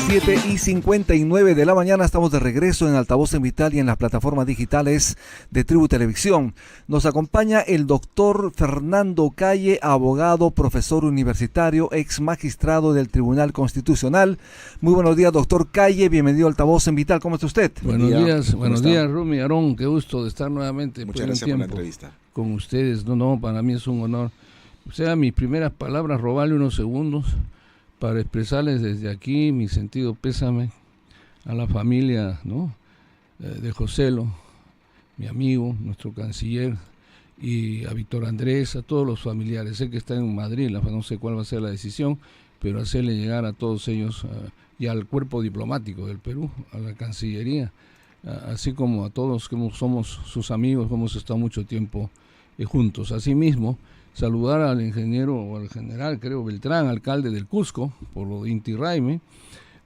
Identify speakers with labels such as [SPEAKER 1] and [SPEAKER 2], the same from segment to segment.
[SPEAKER 1] 7:59 de la mañana, estamos de regreso en Altavoz en Vital y en las plataformas digitales de Tribu Televisión. Nos acompaña el doctor Fernando Calle, abogado, profesor universitario, ex magistrado del Tribunal Constitucional. Muy buenos días, doctor Calle, bienvenido a Altavoz en Vital. ¿Cómo está usted?
[SPEAKER 2] Buenos días, Rumi, Aarón, qué gusto de estar nuevamente.
[SPEAKER 3] Muchas gracias por la entrevista.
[SPEAKER 2] Con ustedes. No, para mí es un honor. O sea, mis primeras palabras, robarle unos segundos para expresarles desde aquí mi sentido pésame a la familia, ¿no? De Joselo, mi amigo, nuestro canciller, y a Víctor Andrés, a todos los familiares. Sé que está en Madrid, no sé cuál va a ser la decisión, pero hacerle llegar a todos ellos y al cuerpo diplomático del Perú, a la Cancillería, así como a todos que somos sus amigos, que hemos estado mucho tiempo juntos. Asimismo, saludar al ingeniero o al general, creo, Beltrán, alcalde del Cusco, por lo de Inti Raymi.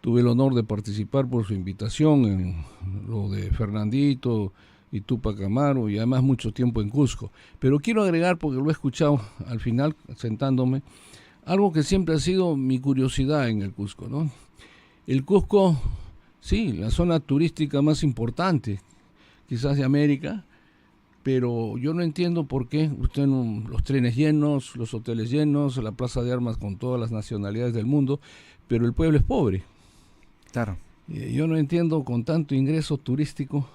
[SPEAKER 2] Tuve el honor de participar por su invitación en lo de Fernandito y Túpac Amaru, y además mucho tiempo en Cusco. Pero quiero agregar, porque lo he escuchado al final, sentándome, algo que siempre ha sido mi curiosidad en el Cusco, ¿no? El Cusco, sí, la zona turística más importante, quizás de América, pero yo no entiendo por qué usted los trenes llenos, los hoteles llenos, la plaza de armas con todas las nacionalidades del mundo, pero el pueblo es pobre.
[SPEAKER 1] Claro.
[SPEAKER 2] Yo no entiendo, con tanto ingreso turístico,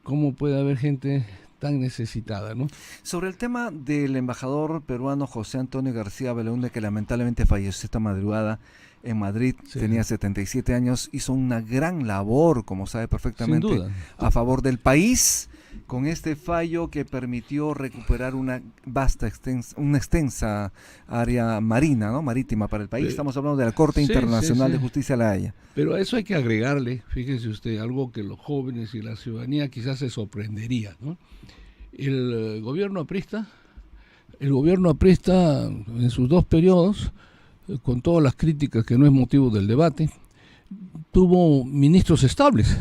[SPEAKER 2] cómo puede haber gente tan necesitada, ¿no?
[SPEAKER 1] Sobre el tema del embajador peruano José Antonio García Belaúnde, que lamentablemente falleció esta madrugada en Madrid, sí. Tenía 77 años, hizo una gran labor, como sabe perfectamente,
[SPEAKER 2] sin duda,
[SPEAKER 1] a favor del país, con este fallo que permitió recuperar una vasta, extensa área marina, ¿no? Marítima para el país. Estamos hablando de la Corte Internacional de Justicia de La Haya.
[SPEAKER 2] Pero a eso hay que agregarle, fíjese usted, algo que los jóvenes y la ciudadanía quizás se sorprendería, ¿no? El gobierno aprista en sus dos periodos, con todas las críticas que no es motivo del debate, tuvo ministros estables.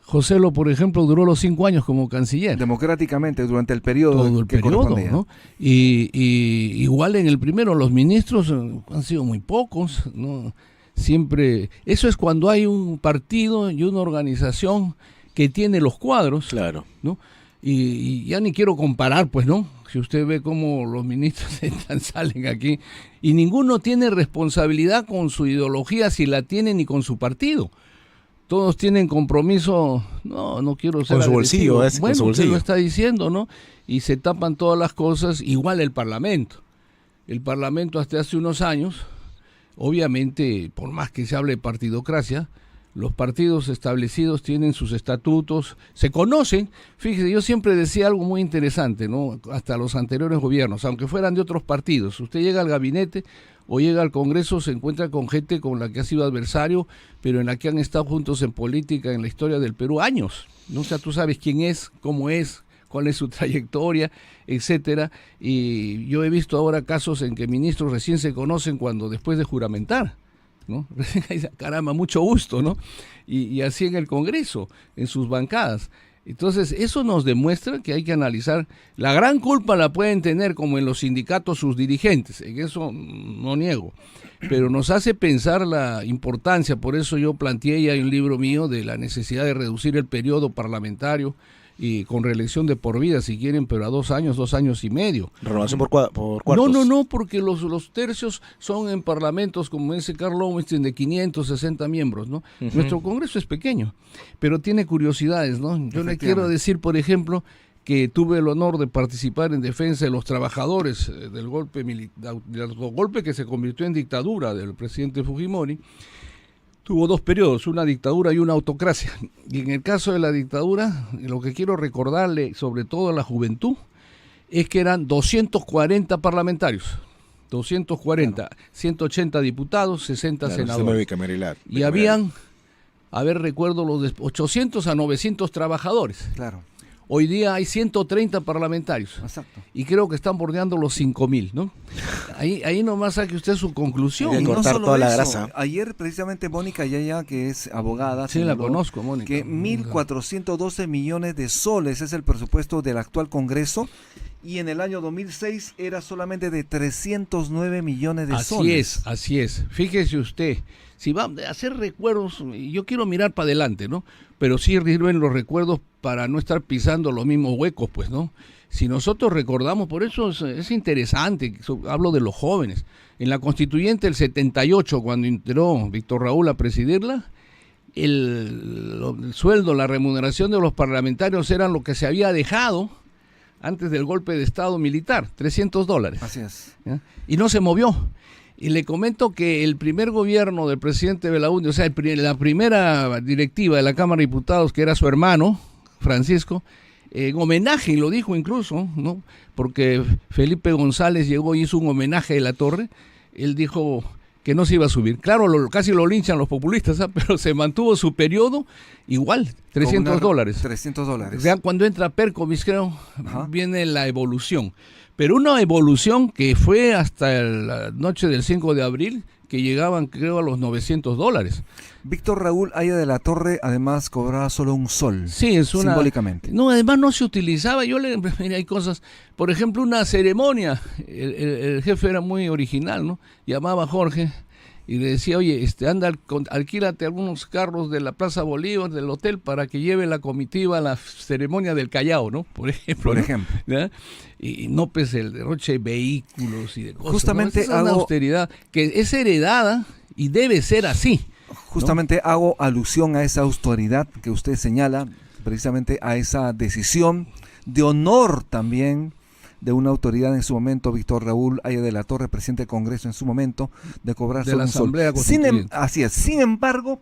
[SPEAKER 2] Joselo, por ejemplo, duró los 5 años como canciller.
[SPEAKER 1] Democráticamente, durante el periodo.
[SPEAKER 2] Todo el periodo, ¿no? Y igual en el primero, los ministros han sido muy pocos, ¿no? Siempre, eso es cuando hay un partido y una organización que tiene los cuadros,
[SPEAKER 3] claro,
[SPEAKER 2] ¿no? Y ya ni quiero comparar, pues, ¿no? Si usted ve cómo los ministros salen aquí, y ninguno tiene responsabilidad con su ideología, si la tiene, ni con su partido. Todos tienen compromiso, no quiero ser
[SPEAKER 3] con su bolsillo,
[SPEAKER 2] bueno,
[SPEAKER 3] con su bolsillo.
[SPEAKER 2] Usted lo está diciendo, ¿no? Y se tapan todas las cosas, igual el Parlamento. El Parlamento hasta hace unos años, obviamente, por más que se hable de partidocracia, los partidos establecidos tienen sus estatutos, se conocen. Fíjese, yo siempre decía algo muy interesante, ¿no? Hasta los anteriores gobiernos, aunque fueran de otros partidos. Usted llega al gabinete o llega al Congreso, se encuentra con gente con la que ha sido adversario, pero en la que han estado juntos en política, en la historia del Perú, años, ¿no? O sea, tú sabes quién es, cómo es, cuál es su trayectoria, etcétera. Y yo he visto ahora casos en que ministros recién se conocen cuando después de juramentar, ¿no? Caramba, mucho gusto, ¿no? Y así en el Congreso, en sus bancadas. Entonces, eso nos demuestra que hay que analizar. La gran culpa la pueden tener, como en los sindicatos, sus dirigentes, en eso no niego, pero nos hace pensar la importancia. Por eso yo planteé, ya hay un libro mío, de la necesidad de reducir el periodo parlamentario, y con reelección de por vida, si quieren, pero a 2 años, 2 años y medio.
[SPEAKER 3] ¿Renovación por cuartos?
[SPEAKER 2] No, porque los tercios son en parlamentos, como dice Carl Lowenstein, de 560 miembros, ¿no? Uh-huh. Nuestro Congreso es pequeño, pero tiene curiosidades, ¿no? Yo le quiero decir, por ejemplo, que tuve el honor de participar en defensa de los trabajadores del golpe que se convirtió en dictadura del presidente Fujimori. Tuvo 2 periodos, una dictadura y una autocracia. Y en el caso de la dictadura, lo que quiero recordarle, sobre todo a la juventud, es que eran 240 parlamentarios, 240, claro. 180 diputados, 60 senadores. Y habían, recuerdo los de 800 a 900 trabajadores.
[SPEAKER 1] Claro.
[SPEAKER 2] Hoy día hay 130 parlamentarios.
[SPEAKER 1] Exacto.
[SPEAKER 2] Y creo que están bordeando los 5,000, ¿no? Ahí nomás saque usted su conclusión.
[SPEAKER 1] Y no solo toda la grasa. Ayer precisamente Mónica Yaya, que es abogada,
[SPEAKER 2] sí, la conozco, Mónica,
[SPEAKER 1] que 1.412 millones de soles es el presupuesto del actual Congreso, y en el año 2006 era solamente de 309 millones de soles.
[SPEAKER 2] Así es. Fíjese usted, si va a hacer recuerdos, yo quiero mirar para adelante, ¿no? Pero sí sirven los recuerdos para no estar pisando los mismos huecos, pues, ¿no? Si nosotros recordamos, por eso es interesante, hablo de los jóvenes. En la Constituyente del 78, cuando entró Víctor Raúl a presidirla, el sueldo, la remuneración de los parlamentarios eran lo que se había dejado antes del golpe de Estado militar, $300.
[SPEAKER 1] Así es.
[SPEAKER 2] ¿Ya? Y no se movió. Y le comento que el primer gobierno del presidente Belaúnde, o sea, la primera directiva de la Cámara de Diputados, que era su hermano, Francisco, en homenaje, y lo dijo incluso, ¿no? Porque Felipe González llegó y hizo un homenaje de la torre, él dijo que no se iba a subir. Claro, casi lo linchan los populistas, ¿sabes? Pero se mantuvo su periodo igual, $300.
[SPEAKER 1] $300.
[SPEAKER 2] O sea, cuando entra Percovis, creo,
[SPEAKER 1] Ajá,
[SPEAKER 2] viene la evolución. Pero una evolución que fue hasta la noche del 5 de abril, que llegaban, creo, a los $900.
[SPEAKER 1] Víctor Raúl Haya de la Torre además cobraba solo un sol.
[SPEAKER 2] Sí, es una...
[SPEAKER 1] Simbólicamente.
[SPEAKER 2] No, además no se utilizaba. Mira, hay cosas... Por ejemplo, una ceremonia. El jefe era muy original, ¿no? Llamaba a Jorge y le decía, oye, alquílate algunos carros de la Plaza Bolívar, del hotel, para que lleve la comitiva a la ceremonia del Callao, ¿no? Por ejemplo. ¿no? Y no pues el derroche de vehículos y de cosas.
[SPEAKER 1] Justamente
[SPEAKER 2] ¿no? Es una austeridad que es heredada y debe ser así.
[SPEAKER 1] Justamente hago alusión a esa autoridad que usted señala, precisamente a esa decisión de honor también de una autoridad en su momento, Víctor Raúl Haya de la Torre, presidente del Congreso en su momento, de cobrar
[SPEAKER 2] de la Asamblea Constituyente.
[SPEAKER 1] Así es. Sin embargo,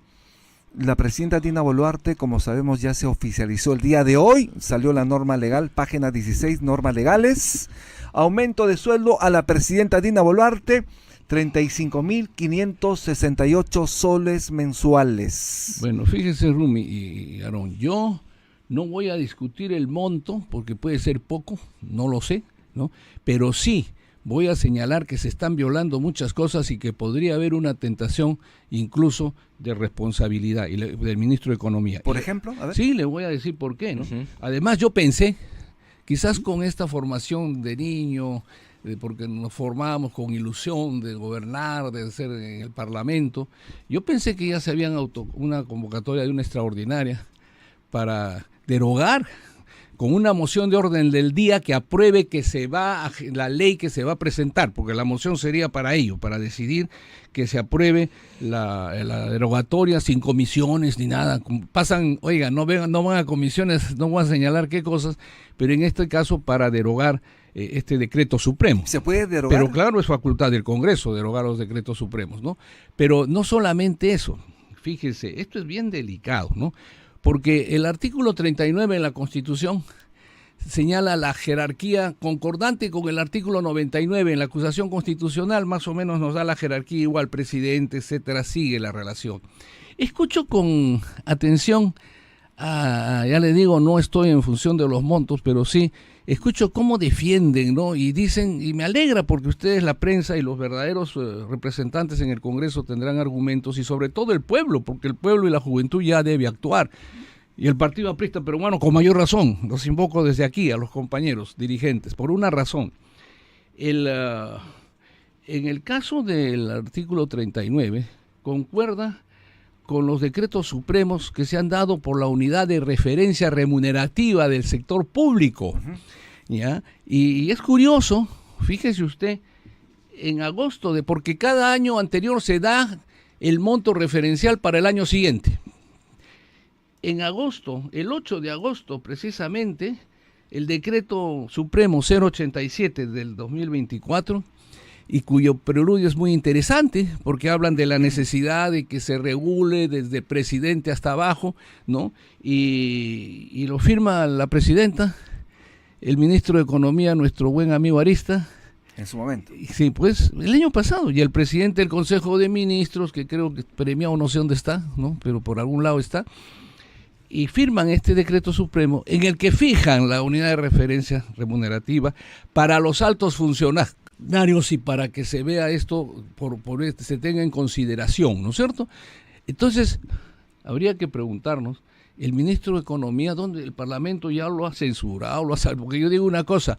[SPEAKER 1] la presidenta Dina Boluarte, como sabemos, ya se oficializó el día de hoy, salió la norma legal, página 16, normas legales, aumento de sueldo a la presidenta Dina Boluarte, 35.568 soles mensuales.
[SPEAKER 2] Bueno, fíjese, Rumi y Aarón, yo no voy a discutir el monto, porque puede ser poco, no lo sé, ¿no? Pero sí voy a señalar que se están violando muchas cosas y que podría haber una tentación incluso de responsabilidad del ministro de Economía.
[SPEAKER 1] ¿Por ejemplo? A ver.
[SPEAKER 2] Sí, le voy a decir por qué, ¿no? Además, yo pensé, quizás con esta formación de niño, porque nos formábamos con ilusión de gobernar, de ser en el Parlamento, yo pensé que ya se habían una convocatoria de una extraordinaria para derogar con una moción de orden del día que apruebe que la ley que se va a presentar, porque la moción sería para ello, para decidir que se apruebe la derogatoria sin comisiones ni nada. Pasan, oiga, no van a comisiones, no voy a señalar qué cosas, pero en este caso para derogar este decreto supremo.
[SPEAKER 1] ¿Se puede derogar?
[SPEAKER 2] Pero claro, es facultad del Congreso derogar los decretos supremos, ¿no? Pero no solamente eso, fíjese, esto es bien delicado, ¿no? Porque el artículo 39 de la Constitución señala la jerarquía concordante con el artículo 99 en la acusación constitucional, más o menos nos da la jerarquía igual, presidente, etcétera, sigue la relación. Escucho con atención, ya le digo, no estoy en función de los montos, pero sí escucho cómo defienden, ¿no? Y dicen, y me alegra porque ustedes, la prensa y los verdaderos representantes en el Congreso tendrán argumentos, y sobre todo el pueblo, porque el pueblo y la juventud ya debe actuar. Y el Partido Aprista Peruano, con mayor razón, los invoco desde aquí a los compañeros dirigentes, por una razón. En el caso del artículo 39, concuerda con los decretos supremos que se han dado por la unidad de referencia remunerativa del sector público. ¿Ya? Y es curioso, fíjese usted, en agosto, porque cada año anterior se da el monto referencial para el año siguiente. En agosto, el 8 de agosto precisamente, el decreto supremo 087 del 2024, y cuyo preludio es muy interesante, porque hablan de la necesidad de que se regule desde presidente hasta abajo, ¿no? Y lo firma la presidenta, el ministro de Economía, nuestro buen amigo Arista.
[SPEAKER 1] En su momento.
[SPEAKER 2] Sí, pues el año pasado, y el presidente del Consejo de Ministros, que creo que premiado no sé dónde está, ¿no? Pero por algún lado está, y firman este decreto supremo en el que fijan la unidad de referencia remunerativa para los altos funcionarios y para que se vea esto, se tenga en consideración, ¿no es cierto? Entonces, habría que preguntarnos, el ministro de Economía, ¿dónde el Parlamento ya lo ha censurado? Porque yo digo una cosa,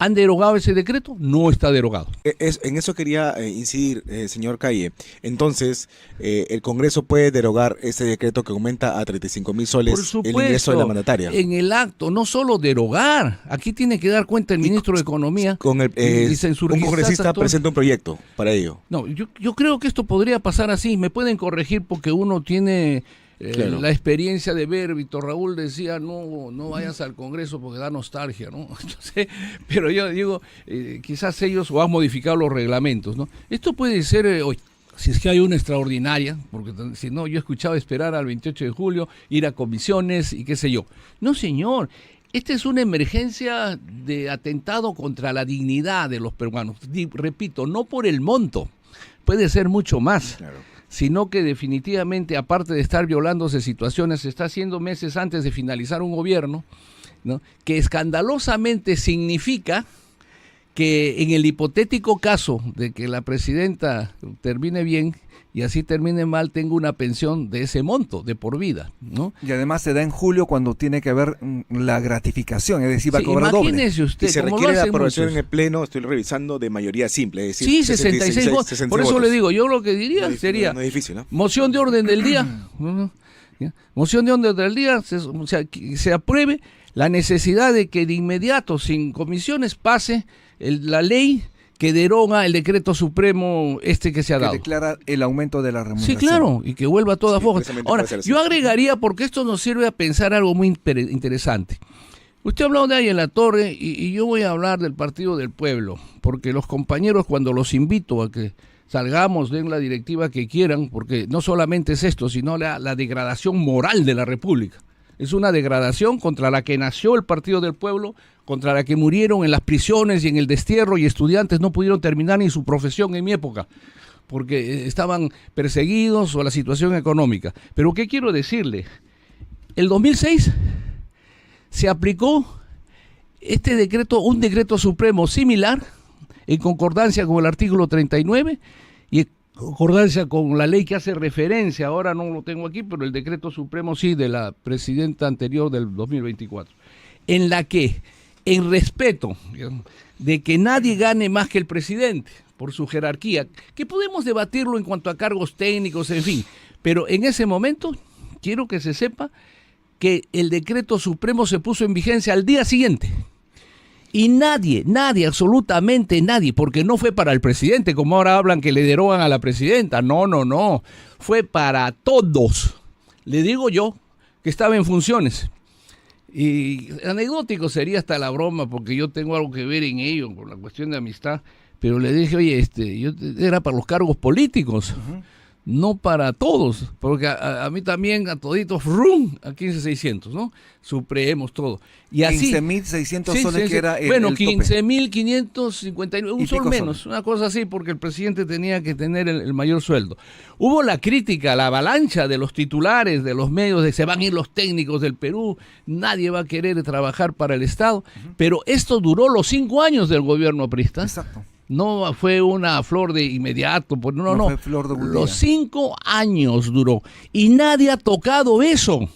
[SPEAKER 2] ¿Han derogado ese decreto? No está derogado.
[SPEAKER 3] En eso quería incidir, señor Calle. Entonces, el Congreso puede derogar ese decreto que aumenta a 35.000 soles
[SPEAKER 2] Por supuesto,
[SPEAKER 3] el ingreso de la mandataria.
[SPEAKER 2] En el acto, no solo derogar. Aquí tiene que dar cuenta el ministro de Economía.
[SPEAKER 3] Un congresista presenta un proyecto para ello.
[SPEAKER 2] No, yo creo que esto podría pasar así. Me pueden corregir porque uno tiene... Claro. La experiencia de ver, Víctor Raúl decía, no vayas al Congreso porque da nostalgia, ¿no? Entonces, pero yo digo, quizás ellos o han modificado los reglamentos, ¿no? Esto puede ser, si es que hay una extraordinaria, porque si no, yo he escuchado esperar al 28 de julio, ir a comisiones y qué sé yo. No, señor. Esta es una emergencia de atentado contra la dignidad de los peruanos. Repito, no por el monto, puede ser mucho más. Claro. Sino que definitivamente, aparte de estar violándose situaciones, se está haciendo meses antes de finalizar un gobierno, ¿no? Que escandalosamente significa que en el hipotético caso de que la presidenta termine bien y así termine mal, tengo una pensión de ese monto, de por vida, ¿no?
[SPEAKER 1] Y además se da en julio cuando tiene que haber la gratificación, es decir, va a cobrar doble.
[SPEAKER 2] Imagínese usted,
[SPEAKER 3] y se requiere la aprobación en el Pleno, estoy revisando, de mayoría simple, es decir,
[SPEAKER 2] sí, 66 votos.
[SPEAKER 3] 66
[SPEAKER 2] por eso
[SPEAKER 3] votos.
[SPEAKER 2] le digo, yo lo que diría sería,
[SPEAKER 3] no es difícil, ¿no?
[SPEAKER 2] Moción de orden del día, moción de orden del día, se apruebe la necesidad de que de inmediato, sin comisiones, pase la ley que deroga el decreto supremo que se ha dado.
[SPEAKER 1] Que declara el aumento de la remuneración.
[SPEAKER 2] Sí, claro, y que vuelva a todas formas. Ahora, yo agregaría, porque esto nos sirve a pensar algo muy interesante. Usted ha hablado de ahí en la torre, y yo voy a hablar del Partido del Pueblo, porque los compañeros, cuando los invito a que salgamos, den la directiva que quieran, porque no solamente es esto, sino la degradación moral de la República. Es una degradación contra la que nació el Partido del Pueblo, contra la que murieron en las prisiones y en el destierro, y estudiantes no pudieron terminar ni su profesión en mi época, porque estaban perseguidos o la situación económica. Pero ¿qué quiero decirle? El 2006 se aplicó este decreto, un decreto supremo similar, en concordancia con el artículo 39 y en concordancia con la ley que hace referencia, ahora no lo tengo aquí, pero el decreto supremo sí, de la presidenta anterior del 2024, en la que, en respeto de que nadie gane más que el presidente por su jerarquía, que podemos debatirlo en cuanto a cargos técnicos, en fin, pero en ese momento quiero que se sepa que el decreto supremo se puso en vigencia al día siguiente. Y nadie, absolutamente nadie, porque no fue para el presidente, como ahora hablan que le derogan a la presidenta. No. Fue para todos. Le digo yo que estaba en funciones. Y anecdótico sería hasta la broma, porque yo tengo algo que ver en ello, con la cuestión de amistad. Pero le dije, oye, yo era para los cargos políticos. Uh-huh. No para todos, porque a mí también, a toditos, ¡rum! A 15.600, ¿no? Supremos, todo. Y así
[SPEAKER 1] 15.600 soles que era el
[SPEAKER 2] bueno,
[SPEAKER 1] tope.
[SPEAKER 2] 15.559, un sol menos, una cosa así, porque el presidente tenía que tener el mayor sueldo. Hubo la crítica, la avalancha de los titulares, de los medios, de se van a ir los técnicos del Perú, nadie va a querer trabajar para el Estado, uh-huh. Pero esto duró los 5 años del gobierno aprista.
[SPEAKER 1] Exacto.
[SPEAKER 2] No fue una flor de inmediato, pues no.
[SPEAKER 1] Fue flor de un día.
[SPEAKER 2] Los 5 años duró y nadie ha tocado eso.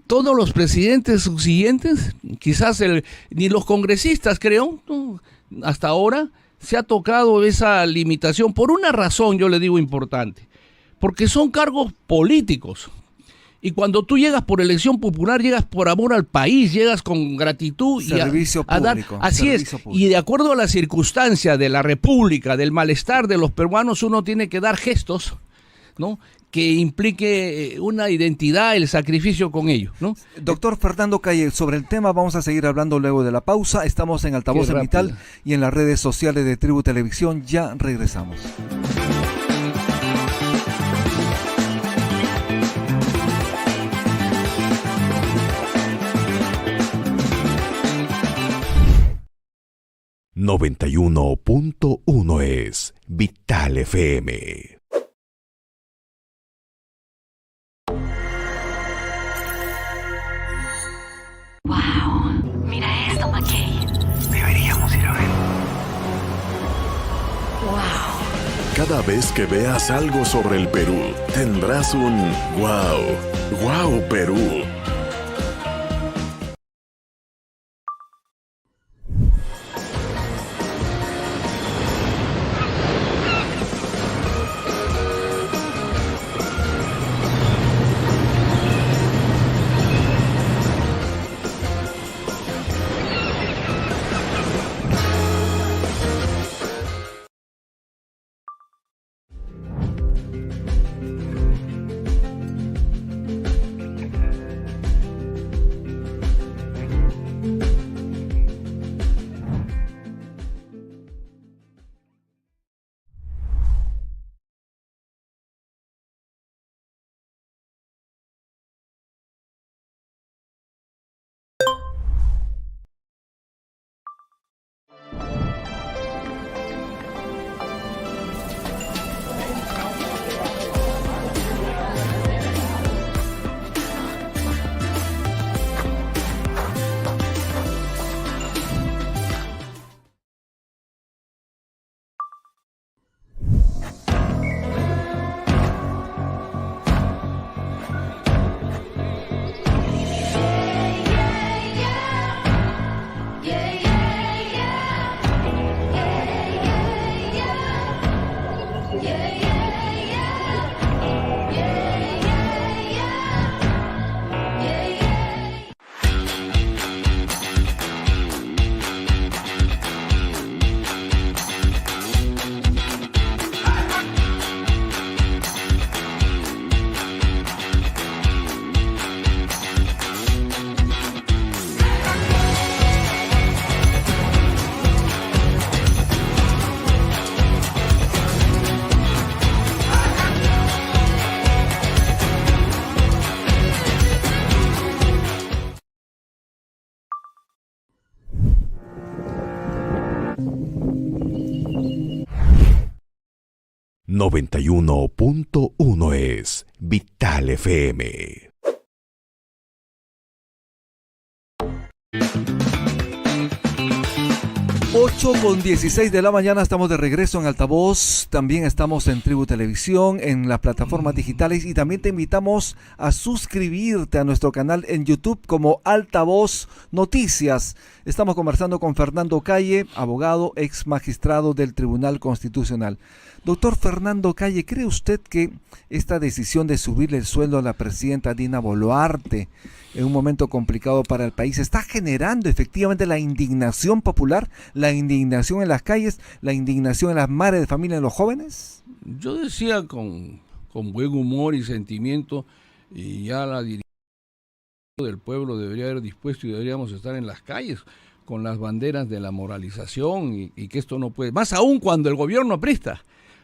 [SPEAKER 2] Todos los presidentes subsiguientes, quizás ni los congresistas, creo, no, hasta ahora se ha tocado esa limitación por una razón, yo le digo importante, porque son cargos políticos. Y cuando tú llegas por elección popular, llegas por amor al país, llegas con gratitud
[SPEAKER 1] servicio
[SPEAKER 2] a dar. Así es. Público. Y de acuerdo a la circunstancia de la República, del malestar de los peruanos, uno tiene que dar gestos, ¿no? Que implique una identidad, el sacrificio con ello, ¿no?
[SPEAKER 1] Doctor Fernando Calle, sobre el tema vamos a seguir hablando luego de la pausa. Estamos en Altavoz en Vital y en las redes sociales de Tribu Televisión. Ya regresamos.
[SPEAKER 4] ...91.1 es Vital FM.
[SPEAKER 5] Wow, mira esto, McKay.
[SPEAKER 6] Deberíamos ir a ver.
[SPEAKER 5] Wow.
[SPEAKER 4] Cada vez que veas algo sobre el Perú, tendrás un wow. Wow, Perú. 91.1 es Vital FM.
[SPEAKER 1] Ocho con 16 de la mañana, estamos de regreso en Altavoz, también estamos en Tribu Televisión, en las plataformas digitales, y también te invitamos a suscribirte a nuestro canal en YouTube como Altavoz Noticias. Estamos conversando con Fernando Calle, abogado, ex magistrado del Tribunal Constitucional. Doctor Fernando Calle, ¿cree usted que esta decisión de subirle el sueldo a la presidenta Dina Boluarte en un momento complicado para el país está generando efectivamente la indignación popular, la indignación en las calles, la indignación en las madres de familia, en los jóvenes?
[SPEAKER 2] Yo decía con buen humor y sentimiento, y ya la dirigencia del pueblo debería haber dispuesto y deberíamos estar en las calles con las banderas de la moralización y que esto no puede, más aún cuando el gobierno aprista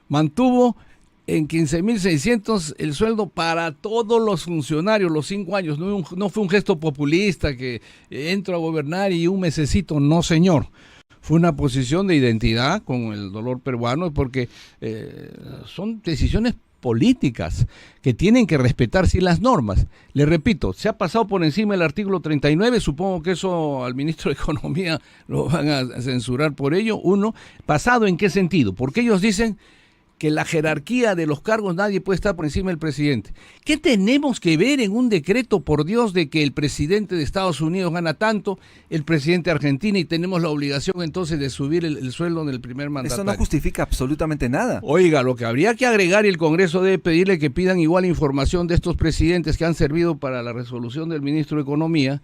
[SPEAKER 2] mantuvo en 15.600 el sueldo para todos los funcionarios los 5 años. No fue un gesto populista que entro a gobernar y un mesecito, no señor. Fue una posición de identidad con el dolor peruano, porque son decisiones políticas que tienen que respetarse las normas. Le repito, se ha pasado por encima el artículo 39, supongo que eso al ministro de Economía lo van a censurar por ello. Uno, ¿pasado en qué sentido? Porque ellos dicen que la jerarquía de los cargos nadie puede estar por encima del presidente. ¿Qué tenemos que ver en un decreto, por Dios, de que el presidente de Estados Unidos gana tanto, el presidente de Argentina, y tenemos la obligación entonces de subir el sueldo del primer mandatario?
[SPEAKER 1] Eso no justifica absolutamente nada.
[SPEAKER 2] Oiga, lo que habría que agregar, y el Congreso debe pedirle que pidan igual información de estos presidentes que han servido para la resolución del ministro de Economía,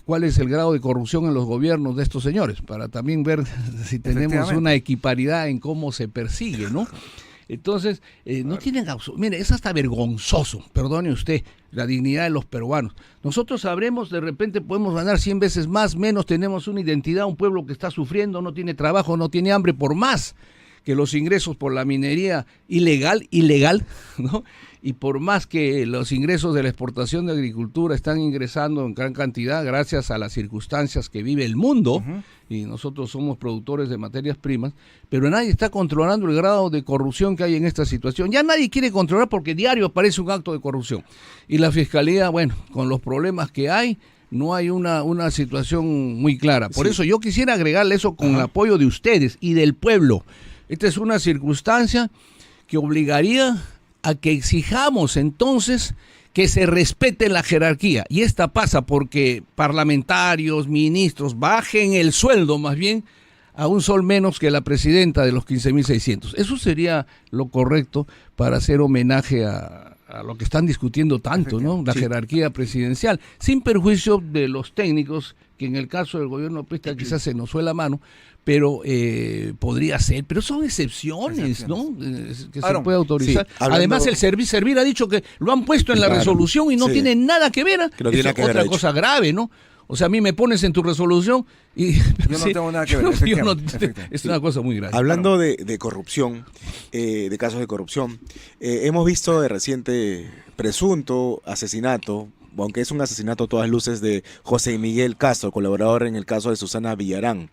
[SPEAKER 2] cuál es el grado de corrupción en los gobiernos de estos señores, para también ver si tenemos una equiparidad en cómo se persigue, ¿no? Entonces, no tienen... Mire, es hasta vergonzoso, perdone usted, la dignidad de los peruanos. Nosotros sabremos, de repente podemos ganar 100 veces más, menos, tenemos una identidad, un pueblo que está sufriendo, no tiene trabajo, no tiene hambre, por más que los ingresos por la minería ilegal, ¿no? Y por más que los ingresos de la exportación de agricultura están ingresando en gran cantidad gracias a las circunstancias que vive el mundo, y nosotros somos productores de materias primas, pero nadie está controlando el grado de corrupción que hay en esta situación. Ya nadie quiere controlar porque diario aparece un acto de corrupción. Y la Fiscalía, bueno, con los problemas que hay, no hay una situación muy clara. Por eso yo quisiera agregarle eso con el apoyo de ustedes y del pueblo. Esta es una circunstancia que obligaría a que exijamos entonces que se respete la jerarquía. Y esta pasa porque parlamentarios, ministros, bajen el sueldo más bien a un sol menos que la presidenta de los 15.600. Eso sería lo correcto para hacer homenaje a lo que están discutiendo tanto, ¿no? La jerarquía presidencial, sin perjuicio de los técnicos, que en el caso del gobierno aprista quizás se nos fue la mano, pero podría ser, pero son excepciones, ¿no? Que se puede autorizar. Sí, además, el Servir ha dicho que lo han puesto en la resolución y no tiene nada que ver.
[SPEAKER 3] Que no tiene que ver,
[SPEAKER 2] otra cosa grave, ¿no? O sea, a mí me pones en tu resolución y...
[SPEAKER 1] Yo no tengo nada que ver.
[SPEAKER 2] Es una cosa muy grave.
[SPEAKER 3] Hablando de corrupción, de casos de corrupción, hemos visto de reciente presunto asesinato, aunque es un asesinato a todas luces, de José Miguel Castro, colaborador en el caso de Susana Villarán.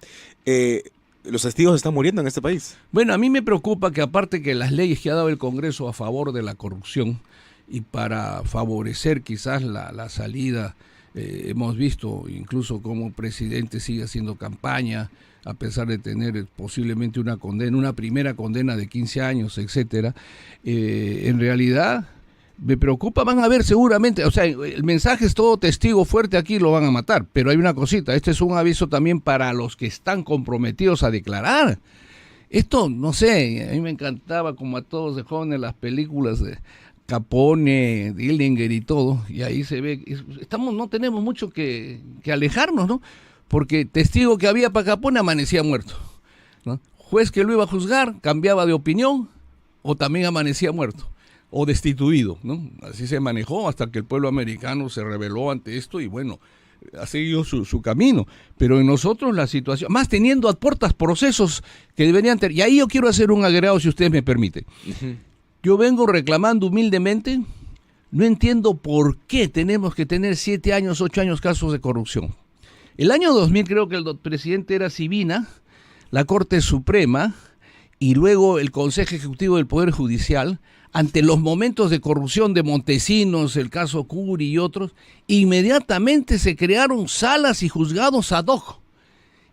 [SPEAKER 3] ¿Los testigos están muriendo en este país?
[SPEAKER 2] Bueno, a mí me preocupa que, aparte que las leyes que ha dado el Congreso a favor de la corrupción y para favorecer quizás la salida, hemos visto incluso cómo presidente sigue haciendo campaña a pesar de tener posiblemente una primera condena de 15 años, etcétera. En realidad me preocupa, van a ver seguramente, o sea, el mensaje es todo testigo fuerte, aquí lo van a matar, pero hay una cosita, este es un aviso también para los que están comprometidos a declarar. Esto, no sé, a mí me encantaba, como a todos de jóvenes, las películas de Capone, Dillinger y todo, y ahí se ve, no tenemos mucho que alejarnos, ¿no? Porque testigo que había para Capone amanecía muerto, ¿no? Juez que lo iba a juzgar cambiaba de opinión o también amanecía muerto o destituido, ¿no? Así se manejó hasta que el pueblo americano se rebeló ante esto y bueno, ha seguido su camino. Pero en nosotros la situación, más teniendo a puertas procesos que deberían tener, y ahí yo quiero hacer un agregado si ustedes me permiten. Yo vengo reclamando humildemente, no entiendo por qué tenemos que tener 7 años, 8 años casos de corrupción. El año 2000 creo que el presidente era Sibina, la Corte Suprema y luego el Consejo Ejecutivo del Poder Judicial, ante los momentos de corrupción de Montesinos, el caso Curi y otros, inmediatamente se crearon salas y juzgados ad hoc,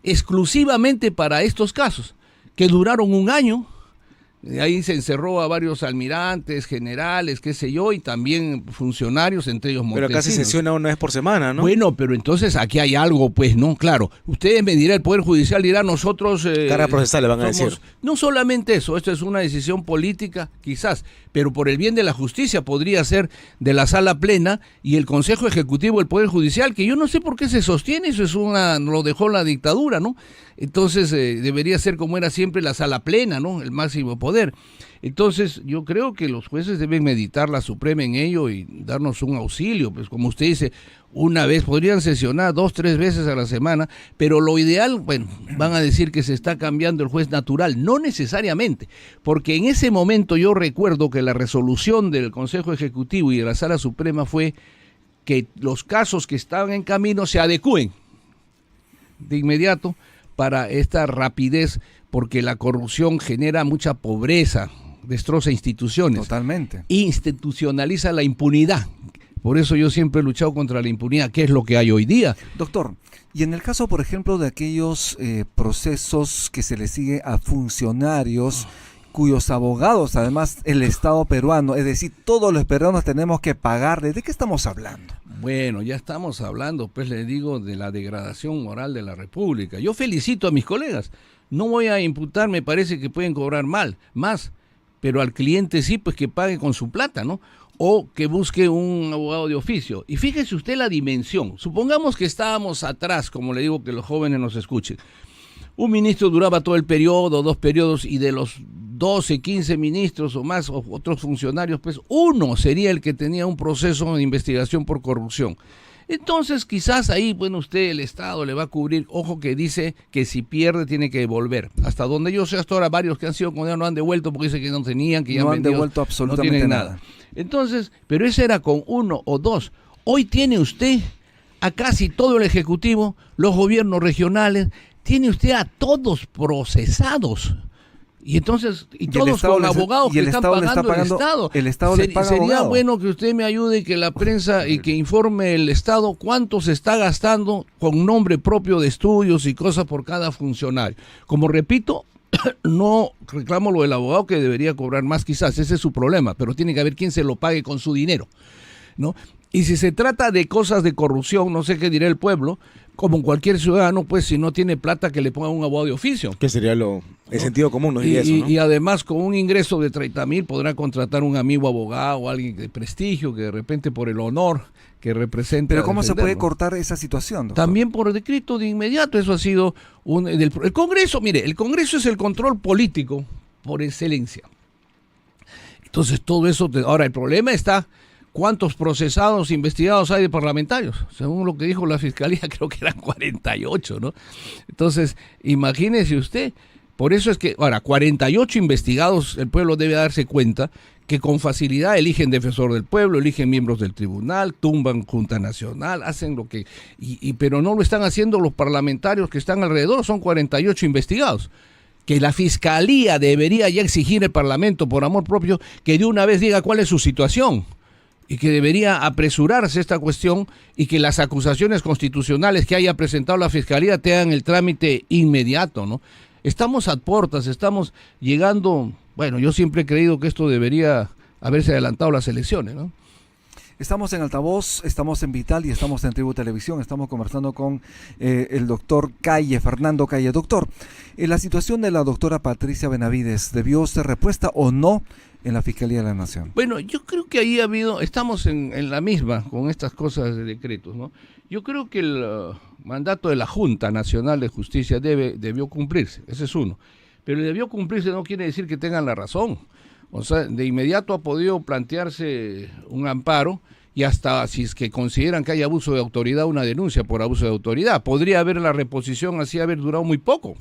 [SPEAKER 2] exclusivamente para estos casos, que duraron un año. Ahí se encerró a varios almirantes, generales, qué sé yo, y también funcionarios, entre ellos Montesinos.
[SPEAKER 3] Pero acá se sesiona una vez por semana, ¿no?
[SPEAKER 2] Bueno, pero entonces aquí hay algo, pues, ¿no? Claro, ustedes me dirán, el Poder Judicial dirá, nosotros...
[SPEAKER 3] Carga procesal le van a decir.
[SPEAKER 2] No solamente eso, esto es una decisión política, quizás, pero por el bien de la justicia podría ser de la sala plena y el Consejo Ejecutivo del Poder Judicial, que yo no sé por qué se sostiene, eso es lo dejó la dictadura, ¿no? Entonces debería ser como era siempre la sala plena, ¿no? El máximo poder. Entonces yo creo que los jueces deben meditar la Suprema en ello y darnos un auxilio, pues como usted dice, una vez, podrían sesionar 2, 3 veces a la semana, pero lo ideal, bueno, van a decir que se está cambiando el juez natural, no necesariamente, porque en ese momento yo recuerdo que la resolución del Consejo Ejecutivo y de la Sala Suprema fue que los casos que estaban en camino se adecúen de inmediato para esta rapidez, porque la corrupción genera mucha pobreza, destroza instituciones.
[SPEAKER 1] Totalmente.
[SPEAKER 2] Institucionaliza la impunidad. Por eso yo siempre he luchado contra la impunidad, que es lo que hay hoy día.
[SPEAKER 1] Doctor, y en el caso, por ejemplo, de aquellos procesos que se le sigue a funcionarios cuyos abogados, además, el Estado peruano, es decir, todos los peruanos tenemos que pagarle, ¿de qué estamos hablando?
[SPEAKER 2] Bueno, ya estamos hablando, pues le digo, de la degradación moral de la República. Yo felicito a mis colegas. No voy a imputar, me parece que pueden cobrar más, pero al cliente sí, pues que pague con su plata, ¿no? O que busque un abogado de oficio. Y fíjese usted la dimensión. Supongamos que estábamos atrás, como le digo, que los jóvenes nos escuchen. Un ministro duraba todo el periodo, 2 periodos, y de los 12, 15 ministros o más, o otros funcionarios, pues uno sería el que tenía un proceso de investigación por corrupción. Entonces, quizás ahí, bueno, usted, el Estado le va a cubrir, ojo que dice que si pierde tiene que devolver. Hasta donde yo sé, hasta ahora varios que han sido condenados no han devuelto porque dicen que no tenían, que ya
[SPEAKER 1] no
[SPEAKER 2] han vendido,
[SPEAKER 1] devuelto absolutamente
[SPEAKER 2] no tienen
[SPEAKER 1] nada.
[SPEAKER 2] Entonces, pero ese era con 1 o 2. Hoy tiene usted a casi todo el Ejecutivo, los gobiernos regionales, tiene usted a todos procesados. Y entonces, y todos con abogados que están pagando el Estado.
[SPEAKER 1] El Estado le paga
[SPEAKER 2] Sería
[SPEAKER 1] abogado.
[SPEAKER 2] bueno que usted me ayude, que la prensa y que informe el Estado cuánto se está gastando con nombre propio de estudios y cosas por cada funcionario. Como repito, no reclamo lo del abogado que debería cobrar más quizás, ese es su problema, pero tiene que haber quien se lo pague con su dinero, ¿no? Y si se trata de cosas de corrupción, no sé qué dirá el pueblo, como cualquier ciudadano, pues si no tiene plata que le ponga un abogado de oficio.
[SPEAKER 3] Que sería el sentido común, ¿no? Y
[SPEAKER 2] además con un ingreso de 30,000 podrá contratar un amigo abogado o alguien de prestigio que de repente por el honor que represente.
[SPEAKER 1] Pero ¿cómo se puede cortar esa situación, doctor?
[SPEAKER 2] También por decreto de inmediato. Eso ha sido el Congreso. Mire, el Congreso es el control político por excelencia. Entonces todo eso, ahora el problema está, ¿cuántos procesados investigados hay de parlamentarios? Según lo que dijo la Fiscalía, creo que eran 48, ¿no? Entonces, imagínese usted, por eso es que, ahora, 48 investigados, el pueblo debe darse cuenta que con facilidad eligen defensor del pueblo, eligen miembros del tribunal, tumban Junta Nacional, hacen lo que... pero no lo están haciendo los parlamentarios que están alrededor, son 48 investigados. Que la Fiscalía debería ya exigir al Parlamento, por amor propio, que de una vez diga cuál es su situación. Y que debería apresurarse esta cuestión y que las acusaciones constitucionales que haya presentado la Fiscalía tengan el trámite inmediato, ¿no? Estamos a puertas, estamos llegando, bueno, yo siempre he creído que esto debería haberse adelantado las elecciones, ¿no?
[SPEAKER 1] Estamos en Altavoz, estamos en Vital y estamos en Tribu Televisión. Estamos conversando con el doctor Calle, Fernando Calle. Doctor, la situación de la doctora Patricia Benavides, ¿debió ser repuesta o no en la Fiscalía de la Nación?
[SPEAKER 2] Bueno, yo creo que ahí estamos en la misma con estas cosas de decretos, ¿no? Yo creo que el mandato de la Junta Nacional de Justicia debió cumplirse, ese es uno. Pero debió cumplirse no quiere decir que tengan la razón. O sea, de inmediato ha podido plantearse un amparo y hasta si es que consideran que hay abuso de autoridad, una denuncia por abuso de autoridad. Podría haber la reposición así haber durado muy poco,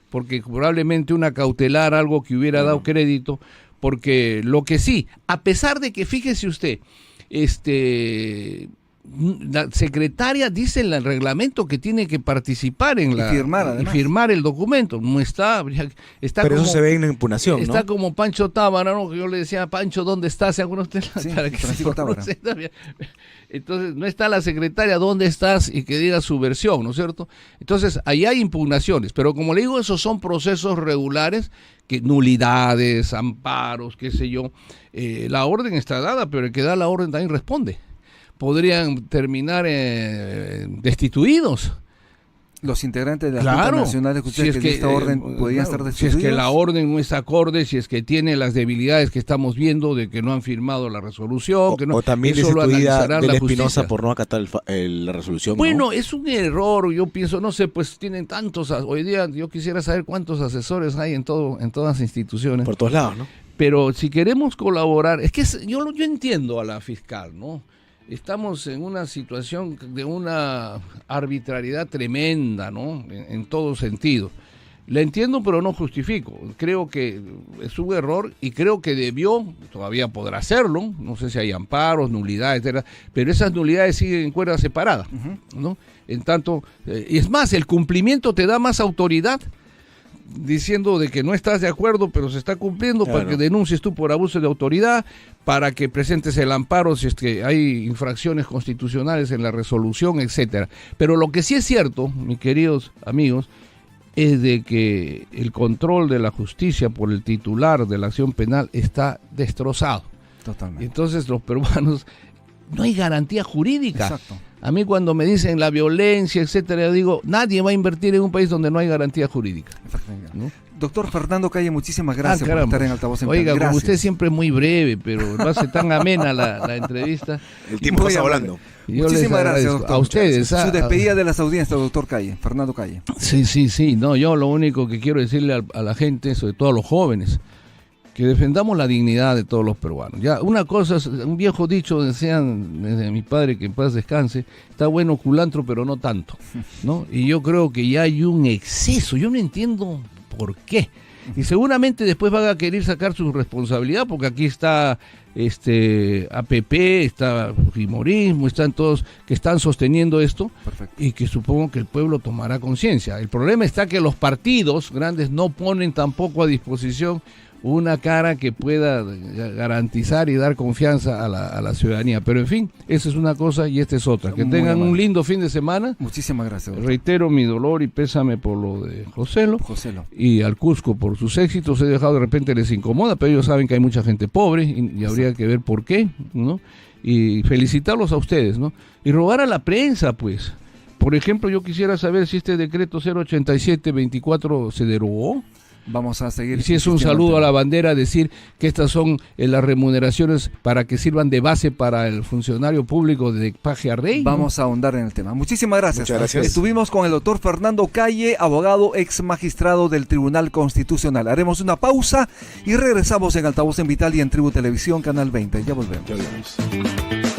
[SPEAKER 2] porque probablemente una cautelar, algo que hubiera dado crédito, porque lo que sí, a pesar de que, fíjese usted, la secretaria dice en el reglamento que tiene que participar en
[SPEAKER 1] Y firmar, además.
[SPEAKER 2] firmar el documento. No está
[SPEAKER 3] Pero
[SPEAKER 2] como,
[SPEAKER 3] eso se ve en la impugnación,
[SPEAKER 2] está
[SPEAKER 3] ¿no?
[SPEAKER 2] como Pancho Tábara, ¿no? Que yo le decía, Pancho, ¿dónde está? ¿Se acuerdan usted?
[SPEAKER 1] Sí,
[SPEAKER 2] Para que se
[SPEAKER 1] Francisco Tábara.
[SPEAKER 2] pronuncie también. Entonces, no está la secretaria, ¿dónde estás? Y que diga su versión, ¿no es cierto? Entonces, ahí hay impugnaciones, pero como le digo, esos son procesos regulares, que nulidades, amparos, qué sé yo. La orden está dada, pero el que da la orden también responde. Podrían terminar destituidos.
[SPEAKER 1] Los integrantes de la Junta Nacional de Justicia que esta orden podrían estar
[SPEAKER 2] si
[SPEAKER 1] destituidos.
[SPEAKER 2] es que la orden no es acorde, si es que tiene las debilidades que estamos viendo de que no han firmado la resolución, que no,
[SPEAKER 3] O también
[SPEAKER 2] eso lo
[SPEAKER 3] destituida
[SPEAKER 2] analizará
[SPEAKER 3] de
[SPEAKER 2] la
[SPEAKER 3] Espinosa
[SPEAKER 2] justicia.
[SPEAKER 3] por no acatar la resolución.
[SPEAKER 2] Bueno,
[SPEAKER 3] ¿no?
[SPEAKER 2] es un error, yo pienso, no sé, pues tienen tantos, hoy día yo quisiera saber cuántos asesores hay en todas las instituciones.
[SPEAKER 3] Por todos lados, ¿no?
[SPEAKER 2] Pero si queremos colaborar, es que yo entiendo a la fiscal, ¿no? Estamos en una situación de una arbitrariedad tremenda, ¿no? En todo sentido. La entiendo, pero no justifico. Creo que es un error y creo que todavía podrá hacerlo, no sé si hay amparos, nulidades, etcétera, pero esas nulidades siguen en cuerda separada, ¿no? En tanto, y es más, el cumplimiento te da más autoridad, diciendo de que no estás de acuerdo, pero se está cumpliendo,
[SPEAKER 3] Claro.
[SPEAKER 2] para que denuncies tú por abuso de autoridad, para que presentes el amparo si es que hay infracciones constitucionales en la resolución, etcétera. Pero lo que sí es cierto, mis queridos amigos, es de que el control de la justicia por el titular de la acción penal está destrozado.
[SPEAKER 1] Totalmente.
[SPEAKER 2] Entonces los peruanos, no hay garantía jurídica.
[SPEAKER 1] Exacto.
[SPEAKER 2] A mí cuando me dicen la violencia, etcétera, yo digo, nadie va a invertir en un país donde no hay garantía jurídica, ¿no?
[SPEAKER 1] Doctor Fernando Calle, muchísimas gracias por
[SPEAKER 2] caramba.
[SPEAKER 1] estar en Altavoz en
[SPEAKER 2] Oiga,
[SPEAKER 1] Vital.
[SPEAKER 2] como
[SPEAKER 1] Gracias.
[SPEAKER 2] usted siempre es muy breve, pero lo hace tan amena la entrevista.
[SPEAKER 3] El tiempo
[SPEAKER 1] Muy
[SPEAKER 3] pasa
[SPEAKER 1] amable.
[SPEAKER 3] volando.
[SPEAKER 2] Yo les
[SPEAKER 1] Muchísimas gracias,
[SPEAKER 2] agradezco.
[SPEAKER 1] doctor.
[SPEAKER 2] A ustedes.
[SPEAKER 1] Su despedida de las audiencias, doctor Calle, Fernando Calle.
[SPEAKER 2] Sí. No, yo lo único que quiero decirle a la gente, sobre todo a los jóvenes, que defendamos la dignidad de todos los peruanos. Ya, una cosa, un viejo dicho, decían desde mi padre, que en paz descanse, está bueno culantro, pero no tanto, ¿no? Y yo creo que ya hay un exceso, yo no entiendo por qué. Y seguramente después van a querer sacar su responsabilidad, porque aquí está APP, está Fujimorismo, están todos que están sosteniendo esto.
[SPEAKER 1] Perfecto.
[SPEAKER 2] Y que supongo que el pueblo tomará conciencia. El problema está que los partidos grandes no ponen tampoco a disposición una cara que pueda garantizar y dar confianza a la ciudadanía. Pero en fin, esa es una cosa y esta es otra. Que
[SPEAKER 1] Muy
[SPEAKER 2] tengan
[SPEAKER 1] amable.
[SPEAKER 2] un lindo fin de semana.
[SPEAKER 1] Muchísimas gracias, doctor.
[SPEAKER 2] Reitero mi dolor y pésame por lo de Joselo.
[SPEAKER 1] Joselo.
[SPEAKER 2] Y al Cusco por sus éxitos. He dejado, de repente les incomoda, pero ellos saben que hay mucha gente pobre y habría que ver por qué, ¿no? Y felicitarlos a ustedes, ¿no? Y rogar a la prensa, pues. Por ejemplo, yo quisiera saber si este decreto 087-24 se derogó.
[SPEAKER 1] Vamos a seguir.
[SPEAKER 2] Y si es un saludo a la bandera, decir que estas son las remuneraciones para que sirvan de base para el funcionario público de paje a rey, ¿no?
[SPEAKER 1] Vamos a ahondar en el tema. Muchísimas gracias.
[SPEAKER 3] Muchas gracias.
[SPEAKER 1] Estuvimos con el doctor Fernando Calle, abogado ex magistrado del Tribunal Constitucional. Haremos una pausa y regresamos en Altavoz en Vital y en Tribu Televisión, Canal 20. Ya volvemos.
[SPEAKER 3] Ya volvemos.